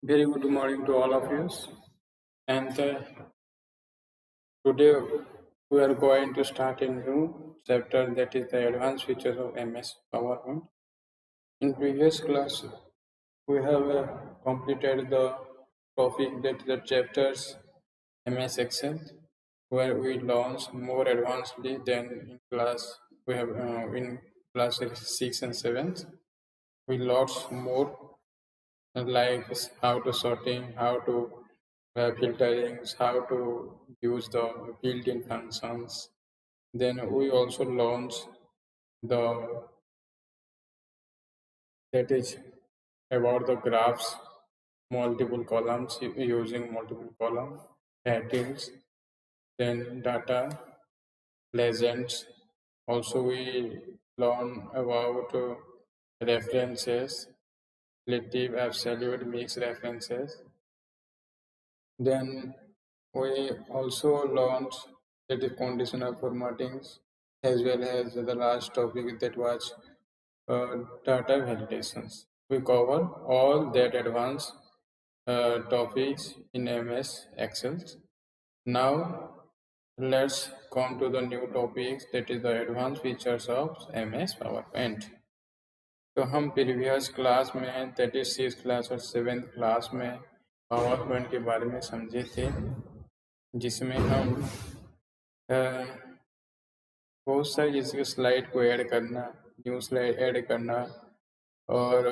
Very good morning to all of you. And today we are going to start a new chapter, that is the advanced features of MS PowerPoint. In previous class, we have completed the topic, that the chapters MS Excel, where we learn more advancedly than in class. We have in class 6 and 7. We lots more, like how to sorting, how to filtering, how to use the built-in functions. Then we also launch the, that is about the graphs, multiple columns, using multiple column titles, then data, legends. Also we learn about references, relative, absolute, mixed references. Then we also learned that the conditional formattings, as well as the last topic, that was data validations. We cover all that advanced topics in MS Excel. Now let's come to the new topics, that is the advanced features of MS PowerPoint. तो हम previous class में, that is 6th class और 7th class में power point के बारे में समझे थे, जिसमें हम बहुत सारी, जैसे स्लाइड को ऐड करना, न्यू स्लाइड ऐड करना, और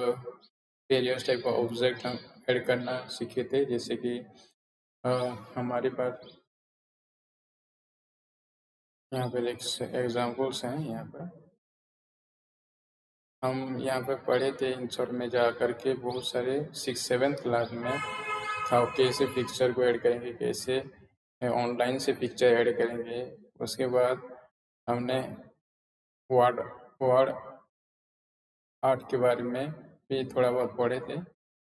वेरियस टाइप का ऑब्जेक्ट हम ऐड करना सीखे थे। जैसे कि हमारे पास यहाँ पर एक एग्जाम्पल्स हैं। यहाँ पर हम यहाँ पर पढ़े थे इंसर्ट में जा करके बहुत सारे 6th-7th क्लास में था, कैसे पिक्चर को ऐड करेंगे, कैसे ऑनलाइन से पिक्चर ऐड करेंगे। उसके बाद हमने वर्ड आर्ट के बारे में भी थोड़ा बहुत पढ़े थे,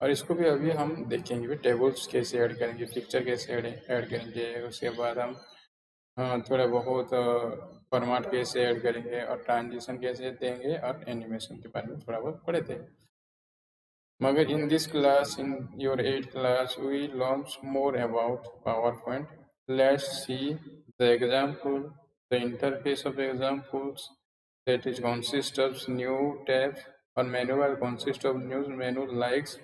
और इसको भी अभी हम देखेंगे भी, टेबल्स कैसे ऐड करेंगे, पिक्चर कैसे ऐड करेंगे। उसके बाद हम थोड़ा बहुत फॉर्मेट कैसे ऐड करेंगे और ट्रांजिशन कैसे देंगे, और एनिमेशन के बारे में थोड़ा बहुत पढ़े थे। मगर in this class, in your 8th class, we learn more about PowerPoint. Let's see the example, the interface of examples, that is consists of new tabs, or menu bar consists of new menu likes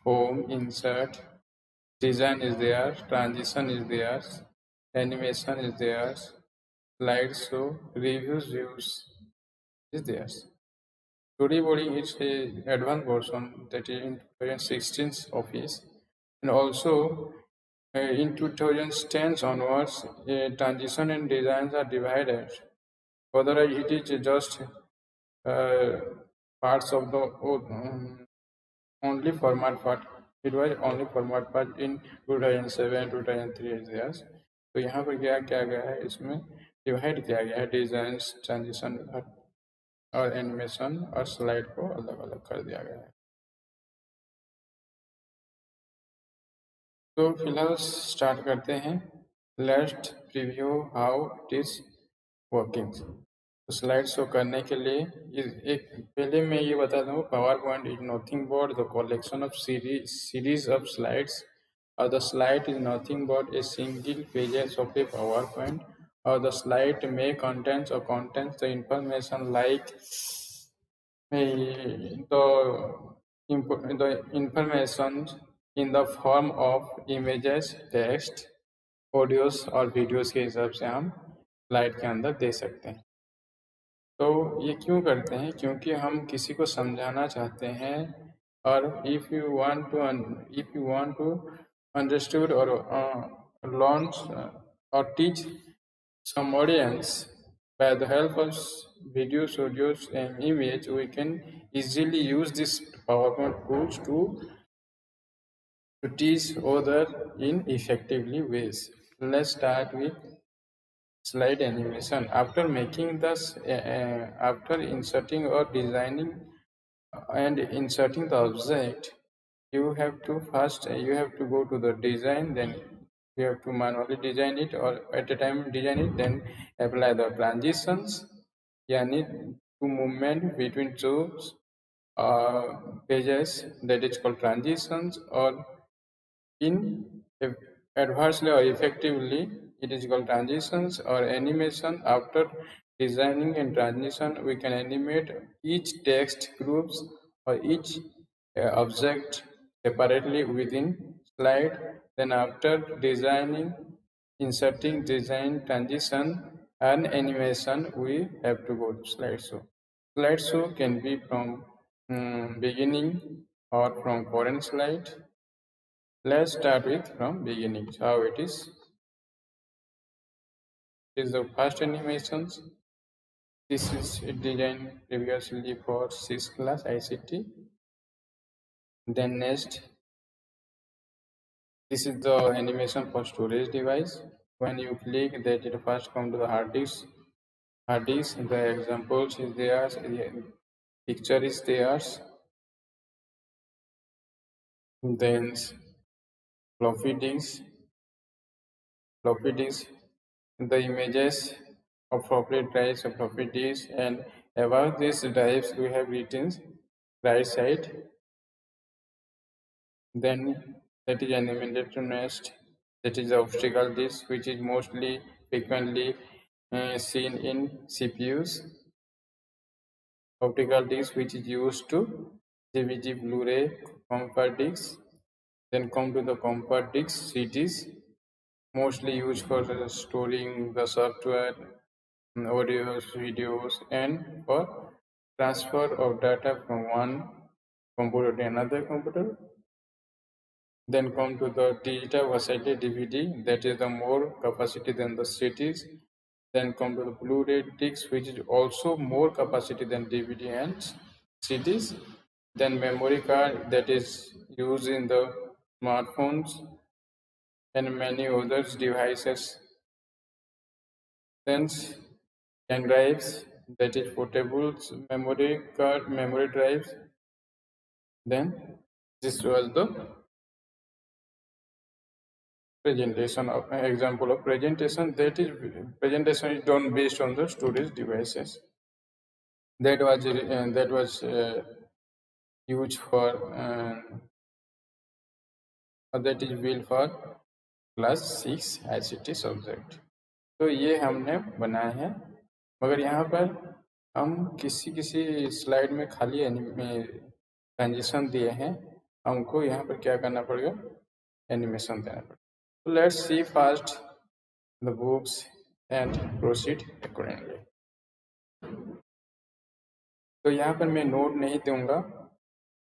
home, insert, design is there, transition is there, animation is there, slideshow, reviews, views is there. Storyboarding is a advanced version, that is in 2016 Office, and also in 2010 onwards, transition and designs are divided. Otherwise, it is just parts of the only format part. It was only format part in 2007, 2003 years. तो यहाँ पर क्या किया गया है, इसमें divide किया गया है डिजाइन, ट्रांजिशन और एनिमेशन और स्लाइड को अलग अलग कर दिया गया है। तो फिलहाल स्टार्ट करते हैं। Let's preview how it is working. तो स्लाइड शो करने के लिए एक पहले मैं ये बता दूँ, PowerPoint is nothing but the collection of series of slides, और the slide is nothing but a single pages of a PowerPoint, or the slide may contains the information like the information in the form of images, text, audios और videos के हिसाब से हम slide के अंदर दे सकते हैं। तो ये क्यों करते हैं? क्योंकि हम किसी को समझाना चाहते हैं, और if you want to understood or launch or teach some audience by the help of videos, audios, and image, we can easily use this PowerPoint tools to teach other in effectively ways. Let's start with slide animation. After making this, after inserting or designing and inserting the object, you have to go to the design, then you have to manually design it, or at a time design it, then apply the transitions, yani to movement between two pages, that is called transitions, or In adversely or effectively, it is called transitions or animation. After designing and transition, we can animate each text groups or each object separately within slide. Then after designing, inserting design transition and animation, we have to go to slideshow. Slideshow can be from beginning or from current slide. Let's start with from beginning. How it is. This is the first animations. This is designed previously for 6th class ICT. Then next, this is the animation for storage device. When you click that, it first come to the hard disk. Hard disk, the examples is theirs, the picture is theirs. Then floppy disk, floppy disk, the images of floppy drives of floppy disk, and about these drives we have written right side. Then that is animated to next. That is the obstacle disk, which is mostly frequently seen in CPUs. Optical disc, which is used to DVD, Blu-ray, compact discs. Then come to the compact disc CDs, mostly used for storing the software, audios, videos, and for transfer of data from one computer to another computer. Then come to the digital versatile DVD, that is the more capacity than the CDs. Then come to the Blu-ray discs, which is also more capacity than DVD and CDs. Then memory card, that is used in the smartphones and many other devices. Then pen drives, that is portable memory card, memory drives. Then this was the presentation of example of presentation. That is presentation is done based on the storage devices. That was used for that is built for class 6 ICT subject. तो ये हमने बनाया है, मगर यहाँ पर हम किसी किसी स्लाइड में खाली ट्रांजिशन दिए हैं, हमको यहाँ पर क्या करना पड़ेगा, एनिमेशन देना पड़ेगा। तो let's see first the books and proceed accordingly. तो यहाँ पर मैं नोट नहीं दूंगा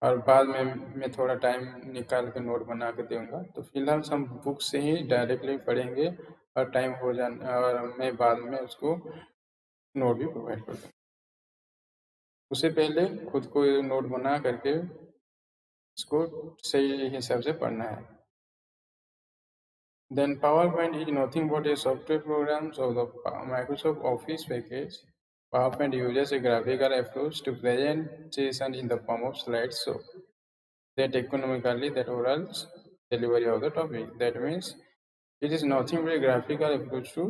और बाद में मैं थोड़ा टाइम निकाल के नोट बना के दूंगा। तो फिलहाल हम बुक से ही डायरेक्टली पढ़ेंगे और टाइम हो जाने और मैं बाद में उसको नोट भी प्रोवाइड कर दूँगा। उससे पहले खुद को नोट बना करके इसको सही हिसाब से पढ़ना है। Then PowerPoint is nothing but a software program of the Microsoft Office package. PowerPoint uses a graphical approach to presentation in the form of slideshow that economically that oral delivery of the topic. That means it is nothing but a graphical approach to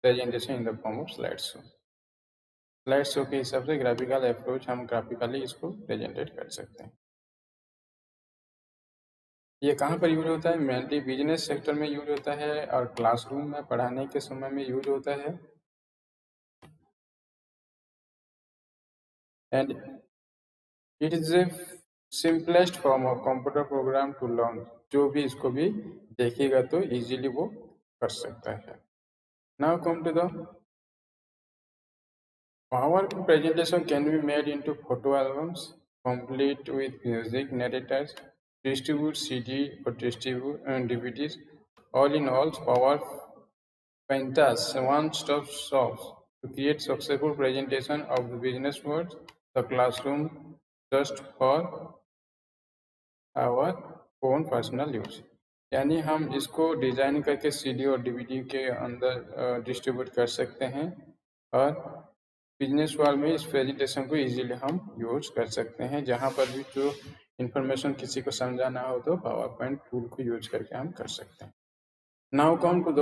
presentation in the form of slideshow. slideshow के हिसाब से graphical approach हम graphically इसको presented कर सकते हैं। ये कहाँ पर यूज होता है, मेनली बिजनेस सेक्टर में यूज होता है और क्लासरूम में पढ़ाने के समय में यूज होता है। And it is a simplest form of computer program to learn. जो भी इसको भी देखेगा तो इजीली वो कर सकता है। Now come to the PowerPoint presentation can be made into photo albums complete with music narrators, distribute CD or distribute DVDs. All in all, PowerPoint one-stop shop to create successful presentation of the business world, the classroom, just for our own personal use. यानी हम इसको design करके CD और DVD के अंदर distribute कर सकते हैं और बिजनेस वर्ल्ड में इस प्रेजेंटेशन को इजीली हम यूज कर सकते हैं। जहां पर भी जो इंफॉर्मेशन किसी को समझाना हो तो PowerPoint टूल को यूज करके हम कर सकते हैं। Now come to the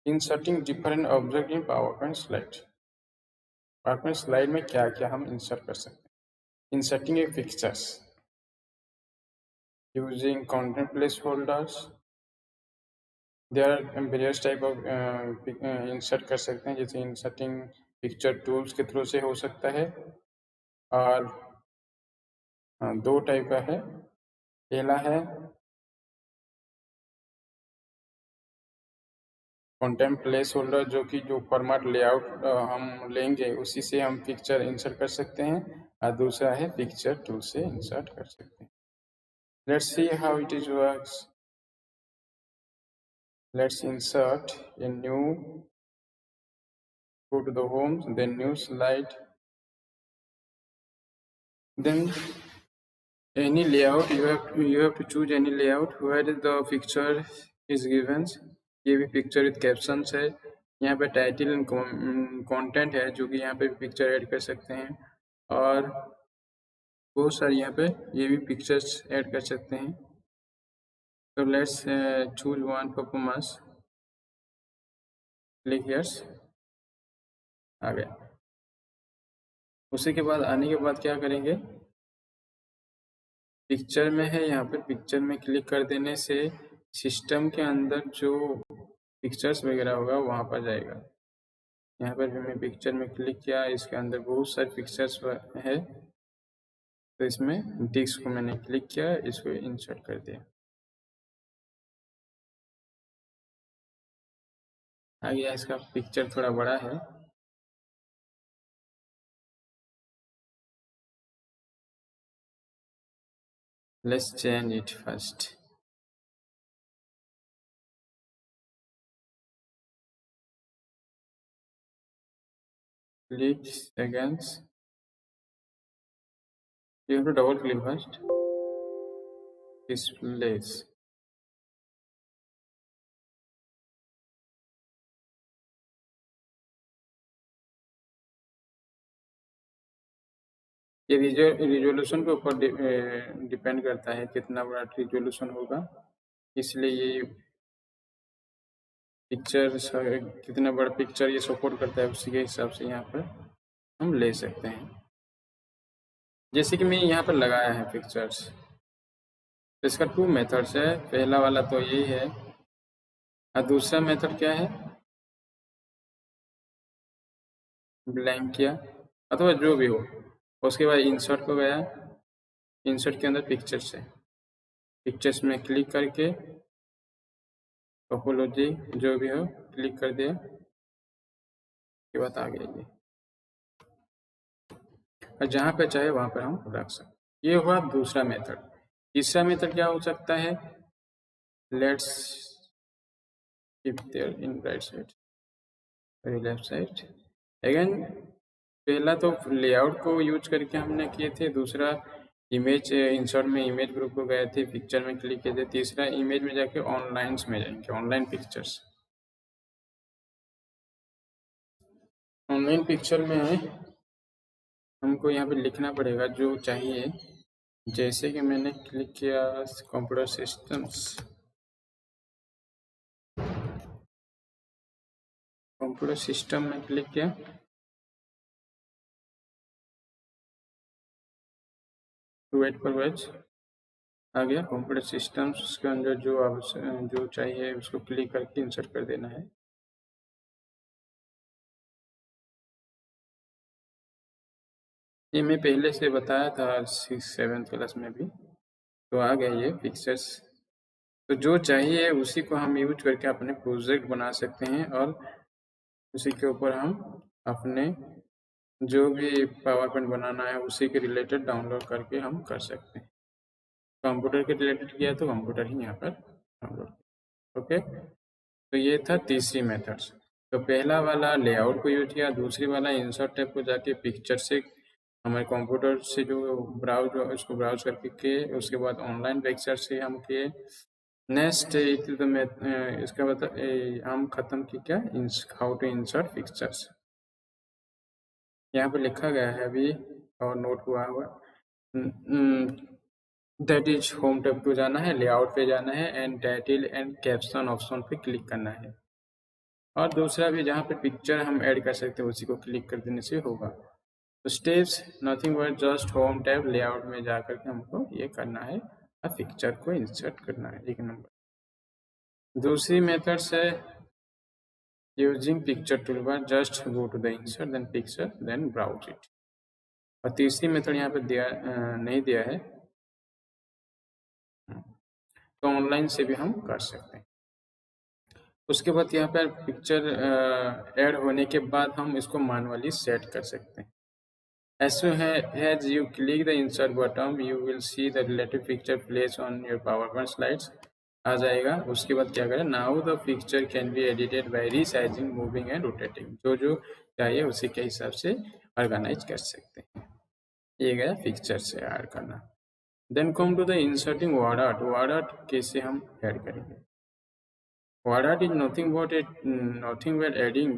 inserting different object in PowerPoint slide. PowerPoint slide में क्या क्या हम इंसर्ट कर सकते हैं। Inserting a pictures, using content place holders. There are various type of insert कर सकते हैं, जैसे इंसर्टिंग पिक्चर टूल्स के थ्रू से हो सकता है। और दो टाइप का है। पहला है कंटेंट प्लेस होल्डर, जो कि जो फॉर्मेट लेआउट हम लेंगे उसी से हम पिक्चर इंसर्ट कर सकते हैं, और दूसरा है पिक्चर टूल से इंसर्ट कर सकते हैं। Let's see how it is works. Let's insert a new, go to the home, then new slide, then any layout you have to choose any layout where the picture is given। ये भी picture with captions है। यहाँ पे title and content है, जो कि यहाँ पे पिक्चर ऐड कर सकते हैं, और बहुत सारी यहाँ पे ये भी पिक्चर्स ऐड कर सकते हैं। तो let's choose one performance, click here's, आ गया। उसी के बाद आने के बाद क्या करेंगे, पिक्चर में है, यहाँ पे पिक्चर में क्लिक कर देने से सिस्टम के अंदर जो पिक्चर्स वगैरह होगा वहाँ पर जाएगा। यहाँ पर भी मैं पिक्चर में क्लिक किया, इसके अंदर बहुत सारे पिक्चर्स है, तो इसमें डिस्क को मैंने क्लिक किया, इसको इंसर्ट कर दिया। आ गया, इसका पिक्चर थोड़ा बड़ा है। Let's change it first. Click seconds, you have to double click first, displays। ये रिजोल्यूशन के ऊपर डिपेंड करता है कितना बड़ा रिजोल्यूशन होगा, इसलिए ये पिक्चर कितना बड़ा पिक्चर ये सपोर्ट करता है उसी के हिसाब से यहाँ पर हम ले सकते हैं। जैसे कि मैं यहाँ पर लगाया है पिक्चर्स, तो इसका 2 मेथड्स है। पहला वाला तो यही है, और दूसरा मेथड क्या है, ब्लैंक किया अथवा जो भी हो, उसके बाद इंसर्ट को गया, इंसर्ट के अंदर पिक्चर्स है, पिक्चर्स में क्लिक करके टोपोलॉजी जो भी हो क्लिक कर दिया, के बाद आ गया ये, और जहाँ पे चाहे वहाँ पर हम रख सकते। ये हुआ दूसरा मेथड। तीसरा मेथड क्या हो सकता है, let's keep there in right side, left side again. पहला तो लेआउट को यूज करके हमने किए थे, दूसरा इमेज इंसर्ट में इमेज ग्रुप को गए थे, पिक्चर में क्लिक किए थे, तीसरा इमेज में जाके ऑनलाइन में जाएंगे, ऑनलाइन पिक्चर्स। ऑनलाइन पिक्चर में हमको यहाँ पे लिखना पड़ेगा जो चाहिए, जैसे कि मैंने क्लिक किया कंप्यूटर सिस्टम्स, कंप्यूटर सिस्टम में क्लिक किया, वेट पर वेज आ गया कंप्यूटर सिस्टम्स के अंदर जो चाहिए उसको क्लिक करके इंसर्ट कर देना है। ये मैं पहले से बताया था 6th-7th क्लास में भी, तो आ गया ये पिक्चर्स। तो जो चाहिए उसी को हम यूज करके अपने प्रोजेक्ट बना सकते हैं, और उसी के ऊपर हम अपने जो भी पावर पॉइंट बनाना है उसी के रिलेटेड डाउनलोड करके हम कर सकते हैं। कंप्यूटर के रिलेटेड किया तो कंप्यूटर ही यहाँ पर डाउनलोड। ओके, तो ये था तीसरी मेथड्स। तो पहला वाला लेआउट को यूज किया, दूसरी वाला इंसर्ट टैब को जाके पिक्चर से हमारे कंप्यूटर से जो ब्राउज उसको ब्राउज करके उसके बाद ऑनलाइन पिक्चर से हम किए। नेक्स्ट इसका बता हम खत्म की क्या, हाउ टू इंसर्ट पिक्चर्स। यहाँ पे लिखा गया है अभी और नोट हुआ दैट इज होम टैब पे जाना है, लेआउट पे जाना है, and title and caption option पे क्लिक करना है, और दूसरा भी जहाँ पे पिक्चर हम ऐड कर सकते हैं उसी को क्लिक कर देने से होगा। तो steps nothing but just home tab layout में जा करके हमको ये करना है, पिक्चर को इंसर्ट करना है, 1 नंबर। दूसरी मेथड से using picture toolbar, just go to the insert then picture then browse it. और तीसरी मेथड यहाँ पे नहीं दिया है, तो ऑनलाइन से भी हम कर सकते हैं। उसके बाद यहाँ पर पिक्चर ऐड होने के बाद हम इसको मैनुअली सेट कर सकते हैं। As soon as you click the insert button, you will see the relative picture placed on your PowerPoint slides आ जाएगा। उसके बाद क्या करें, now the picture can be edited by resizing, moving and rotating. जो जो चाहिए उसी के हिसाब से ऑर्गेनाइज कर सकते हैं। ये गया पिक्चर से ऐड करना। Then come to the inserting word art. Word art कैसे हम ऐड करेंगे? Word art is nothing but adding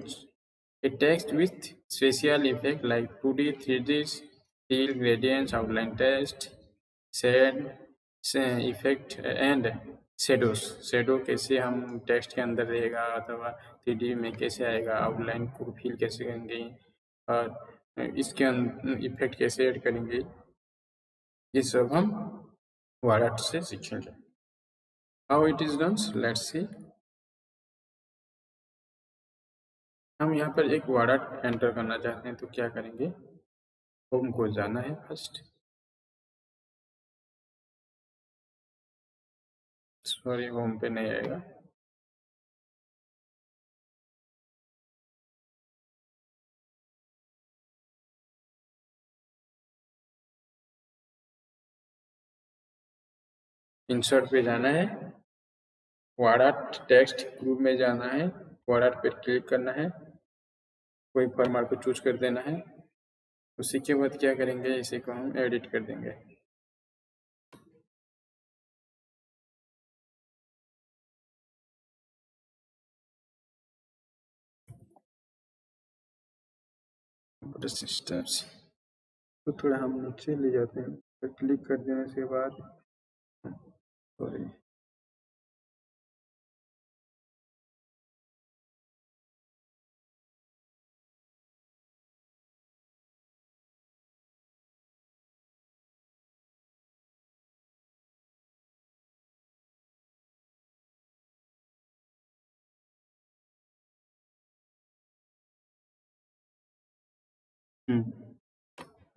a text with special effect like 2D, 3D, fill, gradients, outline text, shade, effect and shadows। Shadow कैसे हम text के अंदर रहेगा अथवा 3D में कैसे आएगा, आउटलाइन को फिल कैसे करेंगे और इसके इफेक्ट कैसे ऐड करेंगे, ये सब हम वर्ड आर्ट से सीखेंगे। How it is done, let's see. हम यहाँ पर एक वर्ड आर्ट एंटर करना चाहते हैं, तो क्या करेंगे, होम को जाना है फर्स्ट। सॉरी, होम पे नहीं आएगा। इंसर्ट पे जाना है, वर्ड आर्ट टेक्स्ट ग्रुप में जाना है, वर्ड आर्ट पे क्लिक करना है, कोई फॉर्मेट को चूज कर देना है। उसी के बाद क्या करेंगे, इसी को हम एडिट कर देंगे। सिस्टम्स तो थोड़ा हम नीचे ले जाते हैं, तो क्लिक कर देने के बाद सॉरी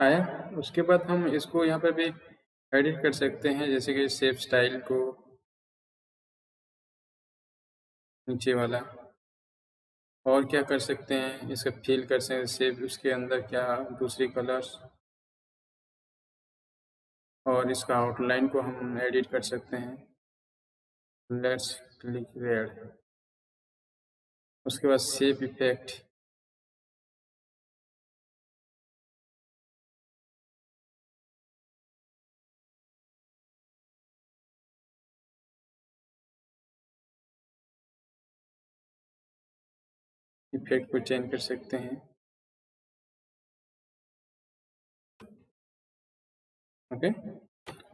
आया। उसके बाद हम इसको यहाँ पर भी एडिट कर सकते हैं, जैसे कि शेप स्टाइल को नीचे वाला, और क्या कर सकते हैं, इसे फिल कर सकते हैं शेप, उसके अंदर क्या दूसरी कलर्स, और इसका आउटलाइन को हम एडिट कर सकते हैं। Let's click red. उसके बाद शेप इफेक्ट, इफेक्ट को चेंज कर सकते हैं। ओके,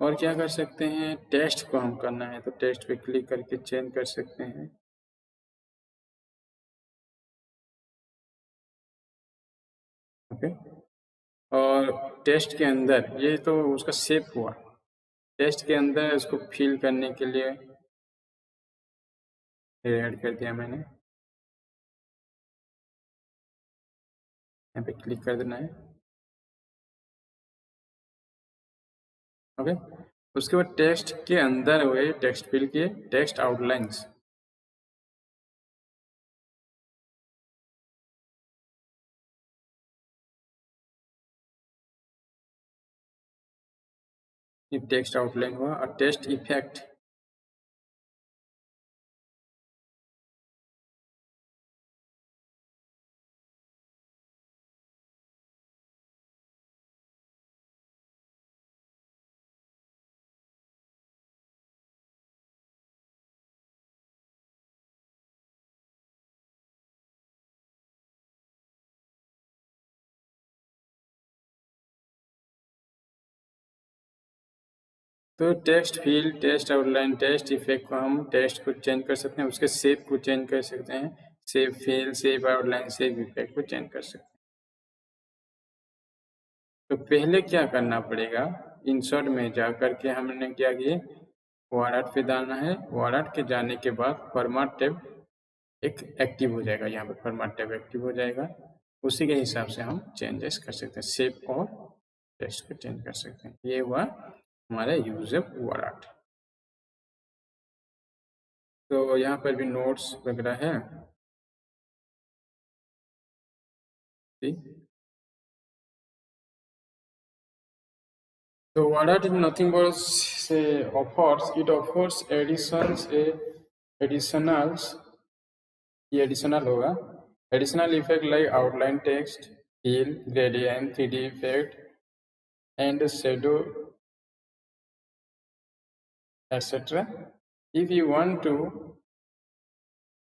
और क्या कर सकते हैं, टेक्स्ट को हम करना है, तो टेक्स्ट पे क्लिक करके चेंज कर सकते हैं। ओके, और टेक्स्ट के अंदर, ये तो उसका शेप हुआ, टेक्स्ट के अंदर इसको फिल करने के लिए ऐड कर दिया मैंने, यहाँ पे क्लिक कर देना है। ओके, उसके बाद टेक्स्ट के अंदर हुए टेक्स्ट फिल किए, टेक्स्ट आउटलाइंस, ये टेक्स्ट आउटलाइन हुआ, और टेक्स्ट इफेक्ट, तो text fill, text outline, text effect को हम टेक्स्ट को चेंज कर सकते हैं, उसके शेप को चेंज कर सकते हैं, shape fill, shape outline, shape effect को चेंज कर सकते हैं। तो पहले क्या करना पड़ेगा, इंसर्ट में जा करके हमने क्या किए, वर्ड पे डालना है। वर्ड के जाने के बाद फॉर्मेट टैब एक एक्टिव हो जाएगा, यहाँ पे फॉर्मेट टैब एक्टिव हो जाएगा। उसी के हिसाब से हम चेंजेस कर सकते हैं, शेप और टेक्स्ट को चेंज कर सकते हैं। ये हुआ हमारा यूज ऑफ वर्ड। तो यहाँ पर भी नोट्स वगैरह है, ठीक। तो वर्ड इज नथिंग बट से offers, it offers editions additionals, ये एडिशनल होगा। Additional effect like outline text, fill, gradient, 3D effect and shadow, etc. If you want to,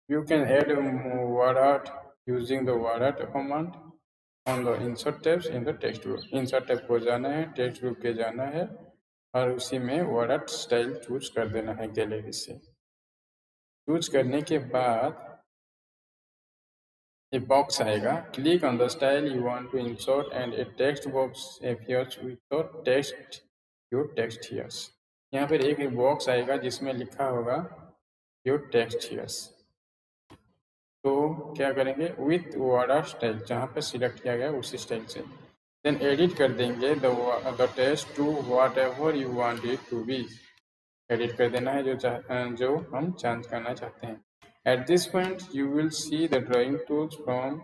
you can add word art using the word art command on the insert tabs in the text group. Insert tab को जाना है, text group के जाना है और उसी में word art style choose कर देना है गैलरी से। चूज करने के बाद a box आएगा, click on the style you want to insert and a text box appears with the text, your text here. यहाँ पर एक बॉक्स आएगा जिसमें लिखा होगा your text here। तो क्या करेंगे, विथ वर्ड आर्ट स्टाइल, जहाँ पर सिलेक्ट किया गया उसी स्टाइल से देन एडिट कर देंगे the text to whatever you want it to be. Edit कर देना है जो हम चेंज करना चाहते हैं। At this point you will see the drawing tools from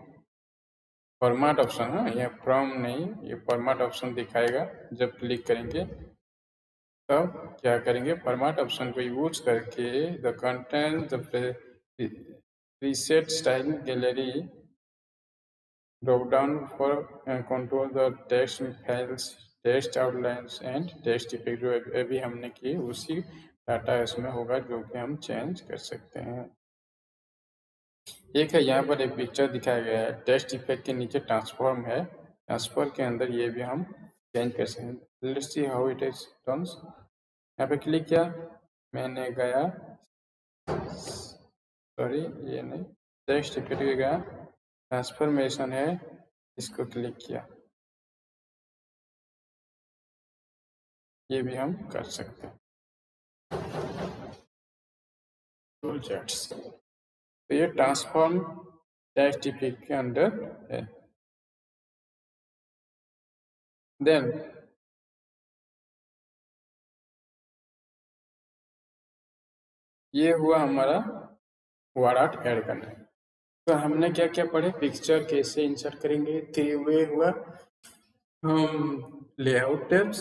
format option. हाँ, यह फ्रॉम नहीं, ये फॉर्मेट ऑप्शन दिखाएगा। जब क्लिक करेंगे तब क्या करेंगे, फॉर्मेट ऑप्शन को यूज करके the content the preset style gallery drop down for control the text files, text outlines and text effect. जो अभी हमने की उसी डाटा इसमें होगा जो कि हम चेंज कर सकते हैं। एक है यहाँ पर एक पिक्चर दिखाया गया है, टेक्स्ट इफेक्ट के नीचे ट्रांसफॉर्म है, ट्रांसफॉर्म के अंदर ये भी हम चेंज कर सकते हैं। Let's see how it is done. यहाँ पे क्लिक किया, मैंने गया, सॉरी ये नहीं, टेक्स्ट इफेक्ट के गया, ट्रांसफॉर्मेशन है, इसको क्लिक किया, ये भी हम कर सकते हैं। तो ये ट्रांसफॉर्म टेक्स्ट इफेक्ट के अंदर है। देन ये हुआ हमारा वर्ड आर्ट ऐड करना है। तो हमने क्या क्या पढ़े, पिक्चर कैसे इंसर्ट करेंगे, 3 वे हुआ हम लेआउट टैब्स,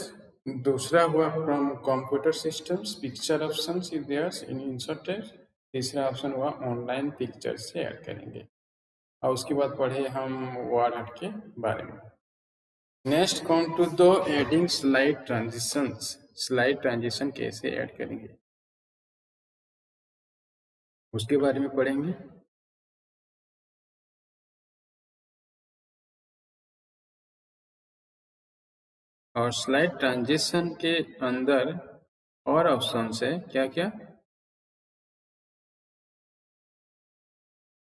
दूसरा हुआ from computer systems picture options is there in insert tabs, तीसरा ऑप्शन हुआ ऑनलाइन पिक्चर से ऐड करेंगे। और उसके बाद पढ़े हम वर्ड आर्ट के बारे में। Next come to the adding slide transitions. Slide transition कैसे ऐड करेंगे उसके बारे में पढ़ेंगे। और स्लाइड ट्रांजिशन के अंदर और ऑप्शन है क्या क्या,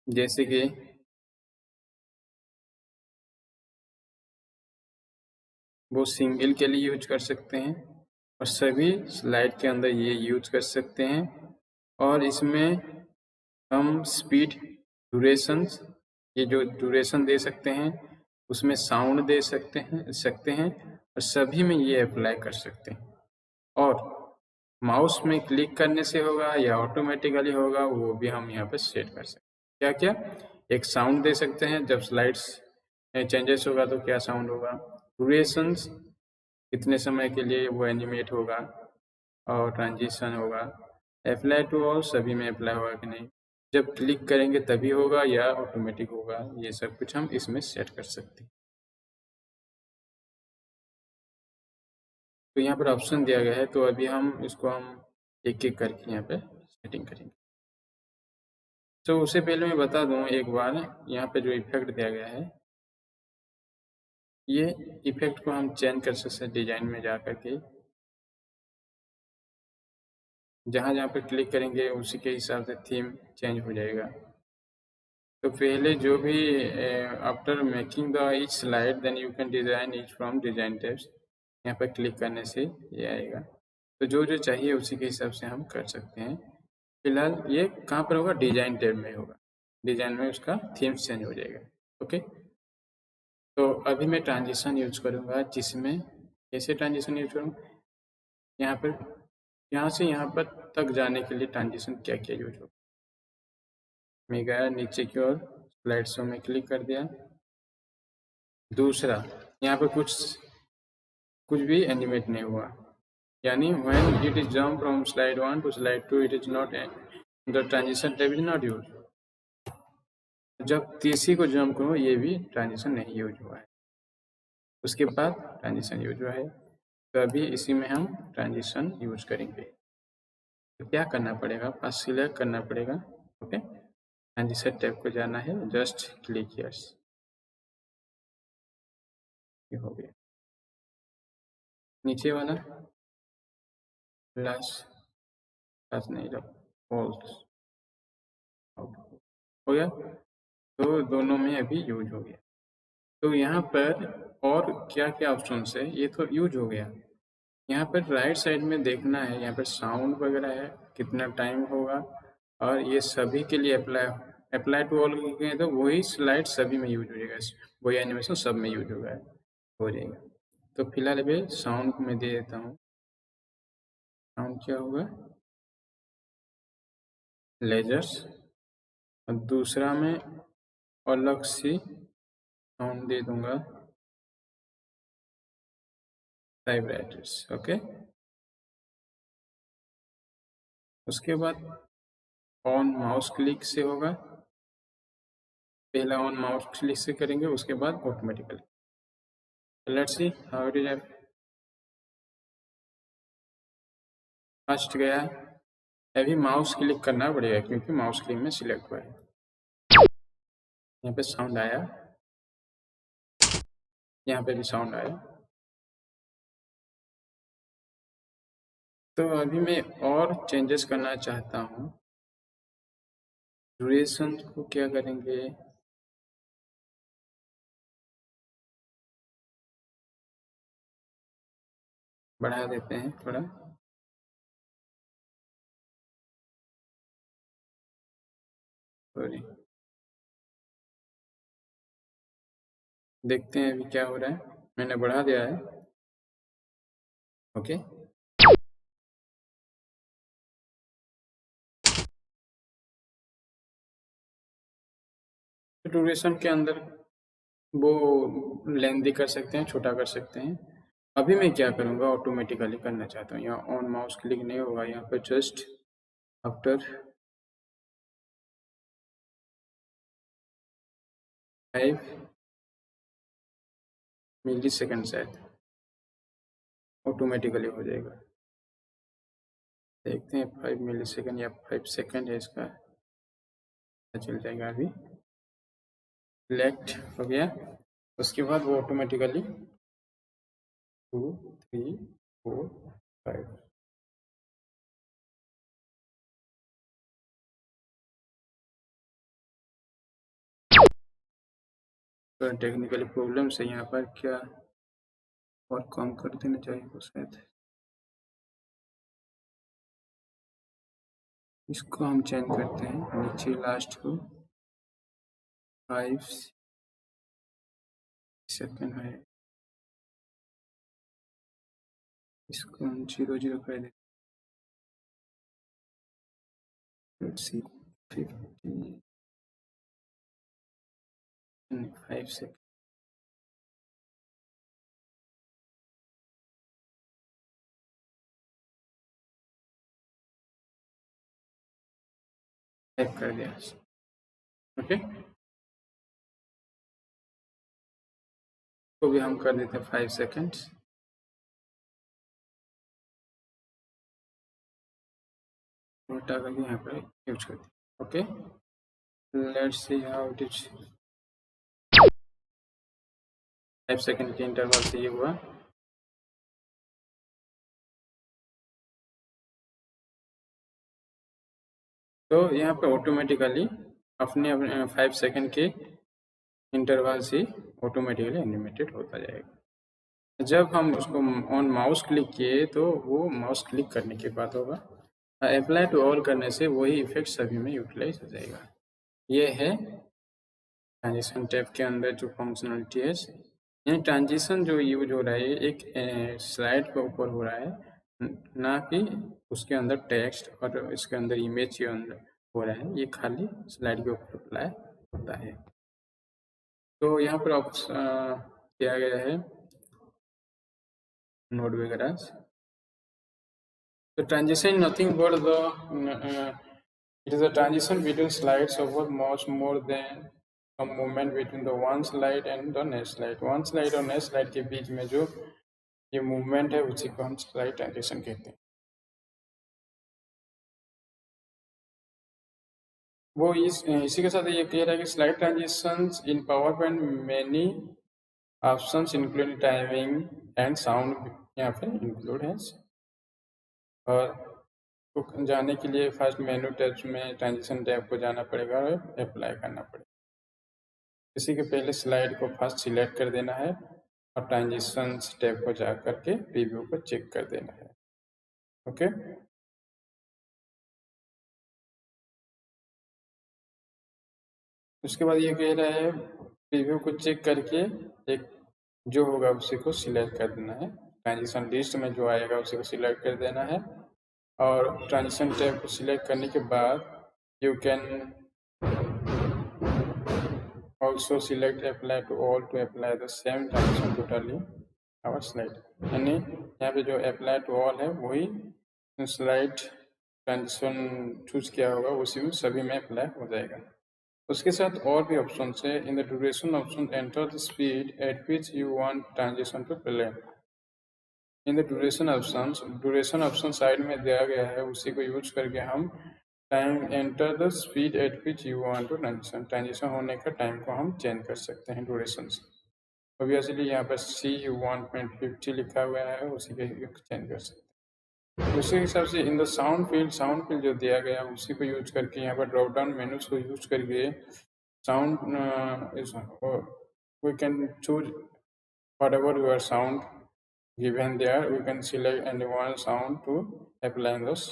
जैसे कि वो सिंगल के लिए यूज कर सकते हैं और सभी स्लाइड के अंदर ये यूज कर सकते हैं। और इसमें हम स्पीड, ड्यूरेशन, ये जो ड्यूरेशन दे सकते हैं, उसमें साउंड दे सकते हैं और सभी में ये अप्लाई कर सकते हैं। और माउस में क्लिक करने से होगा या ऑटोमेटिकली होगा, वो भी हम यहाँ पे सेट कर सकते हैं। क्या क्या, एक साउंड दे सकते हैं, जब स्लाइड्स चेंजेस होगा तो क्या साउंड होगा, ड्यूरेशंस कितने समय के लिए वो एनिमेट होगा, और ट्रांजिशन होगा, अप्लाई टू ऑल सभी में अप्लाई होगा कि नहीं, जब क्लिक करेंगे तभी होगा या ऑटोमेटिक होगा, ये सब कुछ हम इसमें सेट कर सकते हैं। तो यहाँ पर ऑप्शन दिया गया है, तो अभी हम इसको एक एक करके यहाँ पे सेटिंग करेंगे। तो उससे पहले मैं बता दूं एक बार, यहाँ पे जो इफेक्ट दिया गया है, ये इफेक्ट को हम चेंज कर सकते हैं डिजाइन में जा करके, जहाँ जहाँ पे क्लिक करेंगे उसी के हिसाब से थीम चेंज हो जाएगा। तो पहले जो भी after making the each slide then you can design each from design tabs. यहाँ पर क्लिक करने से ये आएगा। तो जो जो चाहिए उसी के हिसाब से हम कर सकते हैं। फिलहाल ये कहाँ पर होगा, डिजाइन टैब में होगा। डिजाइन में उसका थीम्स चेंज हो जाएगा। ओके, तो अभी मैं ट्रांजिशन यूज करूँगा, जिसमें कैसे ट्रांजिशन यूज करूँ, यहाँ पर यहाँ से यहाँ पर तक जाने के लिए ट्रांजिशन क्या क्या यूज होगा। मैं गया नीचे की ओर, स्लाइड शो में क्लिक कर दिया। दूसरा, यहाँ पर कुछ भी एनिमेट नहीं हुआ, यानी when it is jump from slide 1 to slide 2 it is not the transition tab is not used। जब तीसरी को जंप करो ये भी ट्रांजिशन नहीं यूज हुआ है, उसके बाद ट्रांजिशन यूज हुआ है। तो अभी इसी में हम ट्रांजिशन यूज करेंगे। तो क्या करना पड़ेगा, पास सिलेक्ट करना पड़ेगा। ओके, ट्रांजिशन टैब को जाना है, जस्ट क्लिक यस, ये हो गया। नीचे वाला प्लस प्लस नहीं रहा, फॉल्स हो गया। तो दोनों में अभी यूज हो गया। तो यहाँ पर और क्या क्या ऑप्शन है, ये तो यूज हो गया। यहाँ पर राइट साइड में देखना है, यहाँ पर साउंड वगैरह है, कितना टाइम होगा, और ये सभी के लिए अप्लाई टू ऑल है, तो वही स्लाइड सभी में यूज हो जाएगा, वही एनिमेशन सब में यूज होगा, हो जाएगा। तो फिलहाल अभी साउंड में दे देता हूँ। साउंड क्या होगा, लेजर्स, और दूसरा में अलग सी साउंड दे दूंगा, टाइपराइटर्स। ओके, उसके बाद ऑन माउस क्लिक से होगा, पहला ऑन माउस क्लिक से करेंगे, उसके बाद automatically. Let's see how it is. First गया, अभी माउस क्लिक करना पड़ेगा क्योंकि माउस क्लिक में सिलेक्ट हुआ है। यहाँ पे साउंड आया, यहाँ पे भी साउंड आया। तो अभी मैं और चेंजेस करना चाहता हूँ। ड्यूरेशन को क्या करेंगे, बढ़ा देते हैं थोड़ा। सॉरी, देखते हैं अभी क्या हो रहा है। मैंने बढ़ा दिया है। ओके, ड्यूरेशन के अंदर वो लेंथी कर सकते हैं, छोटा कर सकते हैं। अभी मैं क्या करूँगा, ऑटोमेटिकली करना चाहता हूँ। यहाँ ऑन माउस क्लिक नहीं होगा, यहाँ पर जस्ट आफ्टर 5 मिली सेकेंड शायद ऑटोमेटिकली हो जाएगा। देखते हैं 5 मिली सेकेंड या 5 सेकेंड है, इसका चल जाएगा। अभी सिलेक्ट हो गया, उसके बाद वो ऑटोमेटिकली 2 3 4 5 तो टेक्निकली प्रॉब्लम से यहाँ पर क्या और कम कर देना चाहिए वो शायद। इसको हम चेंज करते हैं, नीचे लास्ट को 5 सेकेंड है, इसको हम 0 0 कर देते हैं। 5 सेकेंड टाइप कर दिया। ओके, तो भी हम कर देते हैं 5 सेकेंड्स। उल्टा करके यहाँ पर यूज करते हैं। Okay, let's see how it is. 5 second के इंटरवल से ये हुआ। तो यहाँ पे ऑटोमेटिकली अपने 5 सेकेंड के इंटरवल से ऑटोमेटिकली एनिमेटेड होता जाएगा। जब हम उसको ऑन माउस क्लिक किए तो वो माउस क्लिक करने के बाद होगा। अप्लाई टू ऑल करने से वही इफेक्ट सभी में यूटिलाइज हो जाएगा। ये है ट्रांजिशन टैब के अंदर जो फंक्शनलिटी है। यानी ट्रांजिशन जो यूज हो रहा है एक स्लाइड के ऊपर हो रहा है, ना कि उसके अंदर टेक्स्ट और इसके अंदर इमेज के अंदर हो रहा है। ये खाली स्लाइड के ऊपर अप्लाई होता है। तो यहाँ पर किया गया है नोड वगैरह। तो transition nothing but it is a transition between slides over much more than a movement between the one slide and the next slide. One slide और next slide के बीच में जो ये मूवमेंट है उसी को हम स्लाइड ट्रांजिशन कहते हैं। वो इसी के साथ ये कह रहा है कि slide transitions in power point many options including timing and sound यहाँ पे इंक्लूड है। और तो जाने के लिए फर्स्ट मेनू टैब्स में ट्रांजिशन टैब को जाना पड़ेगा और अप्लाई करना पड़ेगा। इसी के पहले स्लाइड को फर्स्ट सिलेक्ट कर देना है और ट्रांजिशन टैब को जा करके प्रीव्यू को चेक कर देना है। ओके, उसके बाद ये कह रहा है प्रीव्यू को चेक करके एक जो होगा उसी को सिलेक्ट कर देना है। ट्रांजिशन लिस्ट में जो आएगा उसी को सिलेक्ट कर देना है और ट्रांजिशन टैब को सिलेक्ट करने के बाद you can also select apply to all to apply the same transition totally our slide। यानी यहाँ पे जो apply to all है वही स्लाइड ट्रांजिशन चूज किया होगा उसी में सभी में अप्लाई हो जाएगा। उसके साथ और भी ऑप्शन है। In the duration option enter the speed at which you want transition to play. In the duration option side में दिया गया है, उसी को यूज करके हम time enter the speed at which you want to transition होने का टाइम को हम चेंज कर सकते हैं ड्यूरेशन से। ऑब्वियसली यहाँ पर C1.50 लिखा हुआ है, उसी के चेंज कर सकते हैं। उसी हिसाब से इन द साउंड फील्ड जो दिया गया उसी को यूज करके यहाँ पर ड्रॉप डाउन मेन्यूज को यूज करके sound we can choose whatever your sound given there, we can select any one sound to apply those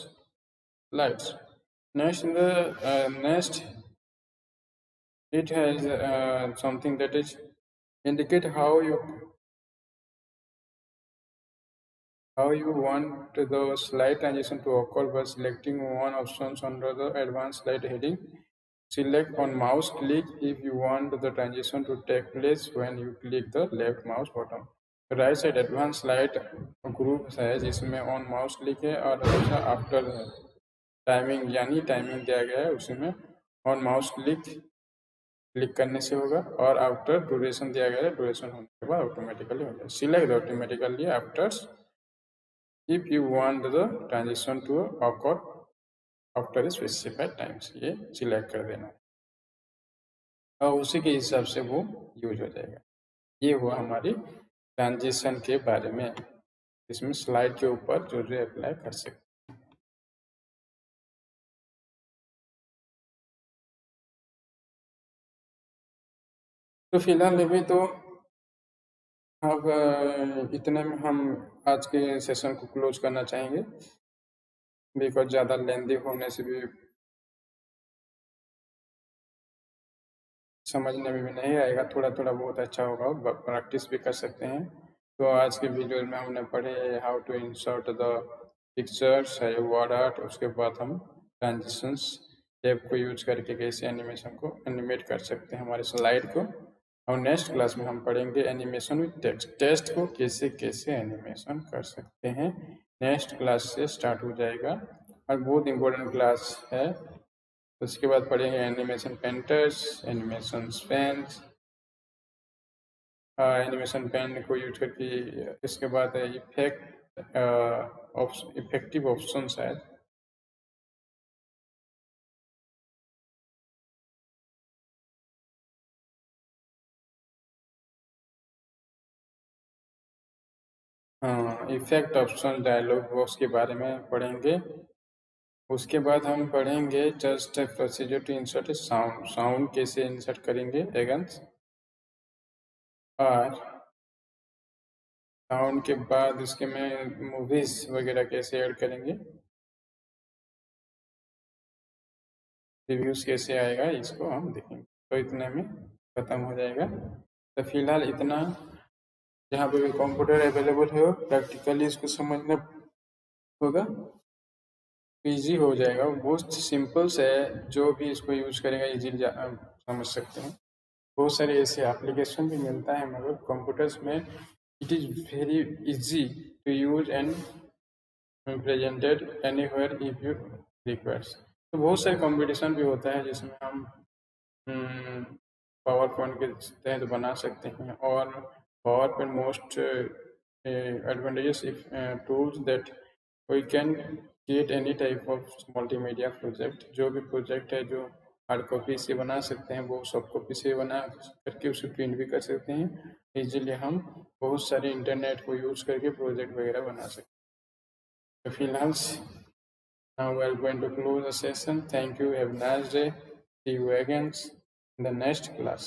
lights. Next, in the next, it has something that is indicate how you want the slide transition to occur by selecting one options under the advanced slide heading. Select on mouse click if you want the transition to take place when you click the left mouse button. Right side advance slide group है जिसमें on mouse click है और दूसरा after है timing, यानी timing दिया गया है उसी में ऑन माउस क्लिक करने से होगा और आफ्टर ड्यूरेशन दिया गया है, ड्यूरेशन होने के बाद ऑटोमेटिकली हो जाएगा। Select automatically after if you want the transition to occur after specified times, ये सिलेक्ट कर देना और उसी के हिसाब से वो यूज हो जाएगा। ये हुआ हमारी ट्रांजिशन के बारे में, इसमें स्लाइड के ऊपर जो अप्लाई कर सकते। तो फिलहाल अभी तो अब इतने में हम आज के सेशन को क्लोज करना चाहेंगे, बिकॉज ज़्यादा लेंदी होने से भी समझने में भी नहीं आएगा, थोड़ा थोड़ा बहुत अच्छा होगा, प्रैक्टिस भी कर सकते हैं। तो आज के वीडियो में हमने पढ़े how to insert the pictures है वर्ड आर्ट, उसके बाद हम ट्रांजिशंस टैब को यूज करके कैसे एनिमेशन को एनिमेट कर सकते हैं हमारे स्लाइड को। और नेक्स्ट क्लास में हम पढ़ेंगे एनिमेशन विद टेक्स्ट को कैसे कैसे एनिमेशन कर सकते हैं। नेक्स्ट क्लास से स्टार्ट हो जाएगा और बहुत इम्पोर्टेंट क्लास है। उसके बाद पढ़ेंगे animation painters, animation pens, animation pen को यूज करके। इसके बाद है इफेक्टिव ऑप्शन है। इफेक्ट ऑप्शन डायलॉग बॉक्स के बारे में पढ़ेंगे। उसके बाद हम पढ़ेंगे just procedure to insert sound कैसे इंसर्ट करेंगे एगन्स। और साउंड के बाद उसके में मूवीज़ वगैरह कैसे ऐड करेंगे, रिव्यूज़ कैसे आएगा, इसको हम देखेंगे। तो इतने में ख़त्म हो जाएगा। तो फिलहाल इतना, जहाँ पे भी कंप्यूटर अवेलेबल है प्रैक्टिकली इसको समझना होगा, इजी हो जाएगा। बहुत सिंपल से है, जो भी इसको यूज़ करेगा इजीली समझ सकते हैं। बहुत सारे ऐसे एप्लीकेशन भी मिलता है, मगर कंप्यूटर्स में it is very easy to use and presented anywhere if you request. तो बहुत सारे कंपटीशन भी होता है जिसमें हम पावर पॉइंट के तहत बना सकते हैं, और PowerPoint most advantages if tools that we can create any type of multimedia project. जो भी प्रोजेक्ट है जो हार्ड कॉपी से बना सकते हैं, वो सॉफ्ट कॉपी से बना करके उसे प्रिंट भी कर सकते हैं। इजीली हम बहुत सारे इंटरनेट को यूज़ करके प्रोजेक्ट वगैरह बना सकते हैं। तो फिलहाल now we are going to close the session. Thank you. Have a nice day. See you again in the next class.